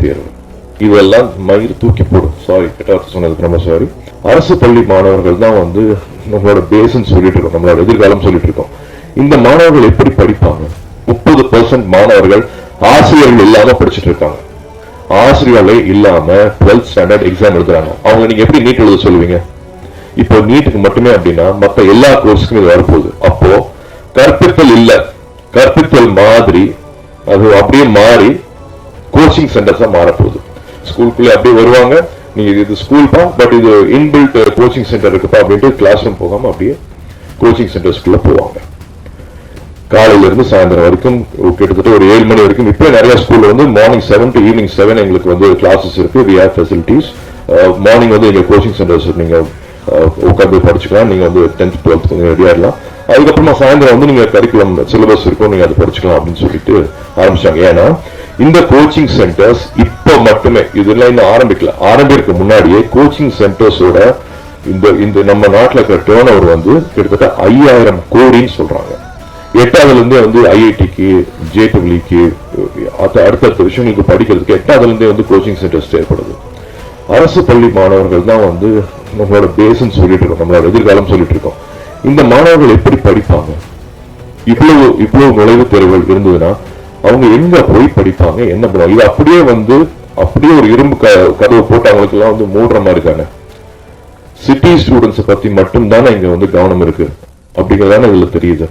தேர்வு. இதெல்லாம் மயிர் தூக்கி போடும். சாரி, கெட்ட சொன்னதுக்கு ரொம்ப சாரி. அரசு பள்ளி மாணவர்கள் தான் வந்து நம்மளோட பேஸ்ன்னு சொல்லிட்டு இருக்கோம், நம்மளோட எதிர்காலம் சொல்லிட்டு இருக்கோம். இந்த மாணவர்கள் எப்படி படிப்பாங்க? 30% மாணவர்கள் ஆசிரியர்கள் இல்லாம படிச்சுட்டு இருக்காங்க. ஆசிரியர்களே இல்லாம 12th ஸ்டாண்டர்ட் எக்ஸாம் எழுதுறாங்க. அவங்க நீங்க எப்படி நீட் எழுத சொல்லுவீங்க? இப்போ நீட்டுக்கு மட்டுமே அப்படின்னா மற்ற எல்லா கோர்ஸுக்கும் இது வரப்போகுது. அப்போ கற்பித்தல் இல்ல, கற்பித்தல் மாதிரி அது அப்படியே மாறி கோச்சிங் சென்டர்ஸா மாறப்போகுது. ஸ்கூலுக்குள்ளே அப்படியே வருவாங்க, நீங்க இது ஸ்கூல்பா பட் இது இன்பில்ட் கோச்சிங் சென்டர் இருக்குப்பா அப்படின்ட்டு கிளாஸ் ரூம் போகாம அப்படியே கோச்சிங் சென்டர்ஸ்குள்ள போவாங்க. காலையில இருந்து சாயந்தரம் வரைக்கும் கிட்டத்தட்ட ஒரு 7 மணி வரைக்கும். இப்போ நிறைய ஸ்கூல்ல வந்து மார்னிங் 7 to evening 7 எங்களுக்கு வந்து கிளாஸஸ் இருக்கு. We have facilities. மார்னிங் வந்து எங்க கோச்சிங் சென்டர்ஸ் நீங்க உட்காந்து படிச்சுக்கலாம். நீங்க வந்து 10th 12th கொஞ்சம் ரெடியா இருக்கலாம். அதுக்கப்புறமா சாயந்தரம் வந்து நீங்க கரிக்குலம் சிலபஸ் இருக்கும், நீங்க அதை படிச்சுக்கலாம் அப்படின்னு சொல்லிட்டு ஆரம்பிச்சாங்க. ஏன்னா இந்த கோச்சிங் சென்டர்ஸ் இப்ப மட்டுமே, இதெல்லாம் இன்னும் ஆரம்பிக்கல, ஆரம்பிக்க முன்னாடியே கோச்சிங் சென்டர்ஸோட இந்த நம்ம நாட்டில் இருக்கிற டேர்ன் ஓவர் வந்து கிட்டத்தட்ட 5000 கோடின்னு சொல்றாங்க. 8ஆவதுல இருந்தே வந்து ஐஐடிக்கு, ஜேடபிள்யூக்கு, அடுத்தடுத்த விஷயங்களுக்கு படிக்கிறதுக்கு 8ஆவதுல இருந்தே வந்து கோச்சிங் சென்டர்ஸ் தேவைப்படுது. அரசு பள்ளி மாணவர்கள் தான் வந்து நம்மளோட பேஸ்ன்னு சொல்லிட்டு இருக்கோம், நம்மளோட எதிர்காலம் சொல்லிட்டு இருக்கோம். இந்த மாணவர்கள் எப்படி படிப்பாங்க? இவ்வளவு நுழைவுத் தேர்வுகள் இருந்ததுன்னா அவங்க எங்க போய் படிப்பாங்க, என்ன பண்ணுவாங்க? இது அப்படியே ஒரு இரும்பு கதவு போட்டு அவங்களுக்கு எல்லாம் வந்து மூடுற மாதிரி இருக்காங்க. சிட்டி ஸ்டூடெண்ட்ஸை பத்தி மட்டும் தானே இங்க வந்து கவனம் இருக்கு அப்படிங்கிறதான இதுல தெரியுது.